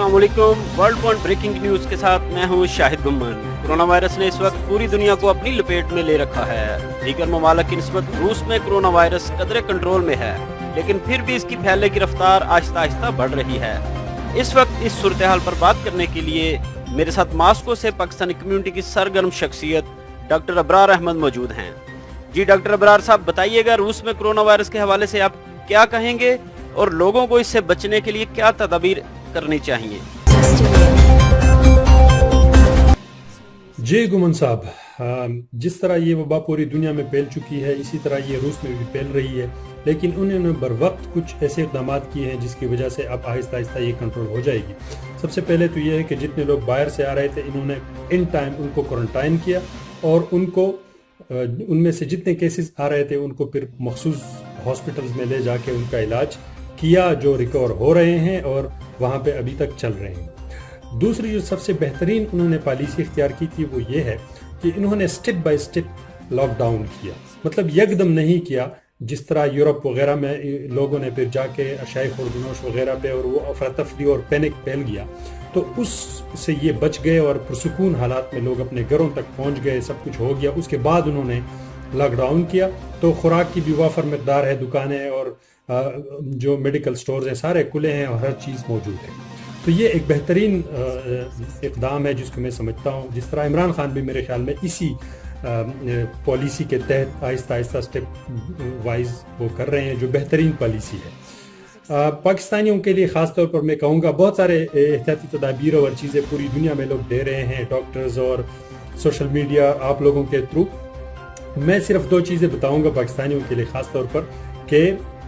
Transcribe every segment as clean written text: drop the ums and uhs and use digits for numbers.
अस्सलाम वालेकुम। World point breaking news के साथ मैं हूं शाहिद गुम्मन। कोरोना वायरस ने इस वक्त पूरी दुनिया को अपनी लपेट में ले रखा है। दीगर ममालिक की निस्बत रूस में कोरोना वायरस कदरे कंट्रोल में है, लेकिन फिर भी इसकी फैलने की रफ्तार आहिस्ता आहिस्ता बढ़ रही है। इस वक्त इस सूरत हाल पर बात करने के लिए मेरे साथ मास्को से पाकिस्तानी कम्युनिटी की सरगर्म शख्सियत डॉक्टर अबरार अहमद मौजूद हैं। जी डॉक्टर अबरार साहब, बताइएगा रूस में कोरोना वायरस के हवाले से आप क्या कहेंगे और लोगों को इससे बचने के लिए क्या तदाबीर करनी चाहिए? जी गुमन साहब, जिस तरह ये वबा पूरी दुनिया में फैल चुकी है, इसी तरह ये रूस में भी फैल रही है, लेकिन उन्होंने बर वक्त कुछ ऐसे इक़दाम किए हैं जिसकी वजह से अब आहिस्ता आहिस्ता ये कंट्रोल हो जाएगी। सबसे पहले तो ये है कि जितने लोग बाहर से आ रहे थे, इन्होंने इन टाइम उनको क्वारंटाइन किया और उनको उनमें से जितने केसेस आ रहे थे उनको फिर मखसूस हॉस्पिटल्स में ले जाके उनका इलाज किया, जो रिकवर हो रहे हैं और वहाँ पे अभी तक चल रहे हैं। दूसरी जो सबसे बेहतरीन उन्होंने पॉलिसी इख्तियार की थी वो ये है कि इन्होंने स्टेप बाय स्टेप लॉकडाउन किया, मतलब यकदम नहीं किया जिस तरह यूरोप वगैरह में लोगों ने फिर जाके शाही खुर्दनोश वगैरह पे और वो अफरा तफरी और पैनिक फैल गया, तो उससे ये बच गए और पुरसुकून हालात में लोग अपने घरों तक पहुंच गए, सब कुछ हो गया। उसके बाद उन्होंने लॉकडाउन किया, तो खुराक की भी वाफर मकदार है, दुकानें और जो मेडिकल स्टोर्स हैं सारे खुले हैं और हर चीज़ मौजूद है। तो ये एक बेहतरीन इक़दाम है जिसको मैं समझता हूँ। जिस तरह इमरान खान भी मेरे ख्याल में इसी पॉलिसी के तहत आहिस्ता आहिस्ता स्टेप वाइज वो कर रहे हैं, जो बेहतरीन पॉलिसी है। पाकिस्तानियों के लिए ख़ास तौर पर मैं कहूँगा बहुत सारे एहतियाती तदाबीर और चीज़ें पूरी दुनिया में लोग दे रहे हैं, डॉक्टर्स और सोशल मीडिया आप लोगों के थ्रू। मैं सिर्फ दो चीज़ें बताऊँगा पाकिस्तानियों के लिए ख़ास तौर पर कि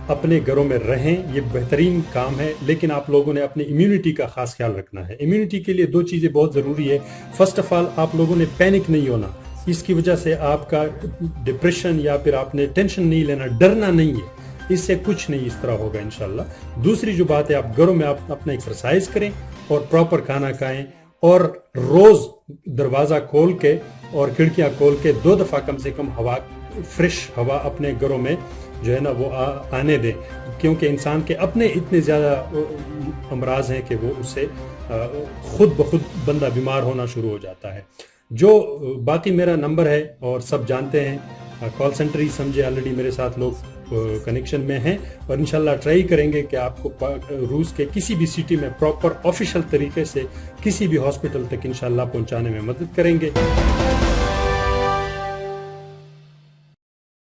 अपने घरों में रहें, ये बेहतरीन काम है, लेकिन आप लोगों ने अपनी इम्यूनिटी का खास ख्याल रखना है। इम्यूनिटी के लिए दो चीज़ें बहुत ज़रूरी है। फर्स्ट ऑफ ऑल, आप लोगों ने पैनिक नहीं होना, इसकी वजह से आपका डिप्रेशन या फिर आपने टेंशन नहीं लेना, डरना नहीं है, इससे कुछ नहीं इस तरह होगा इंशाल्लाह। दूसरी जो बात है, आप घरों में आप अपना एक्सरसाइज करें और प्रॉपर खाना खाएं और रोज़ दरवाज़ा खोल के और खिड़कियाँ खोल के 2 दफ़ा कम से कम हवा, फ्रेश हवा अपने घरों में जो है ना वो आने दें, क्योंकि इंसान के अपने इतने ज़्यादा अमराज हैं कि वो उससे खुद ब खुद बंदा बीमार होना शुरू हो जाता है। जो बाकी मेरा नंबर है और सब जानते हैं, कॉल सेंटर ही समझे, ऑलरेडी मेरे साथ लोग कनेक्शन में हैं और इंशाल्लाह ट्राई करेंगे कि आपको रूस के किसी भी सिटी में प्रॉपर ऑफिशियल तरीके से किसी भी हॉस्पिटल तक इंशाल्लाह पहुंचाने में मदद करेंगे।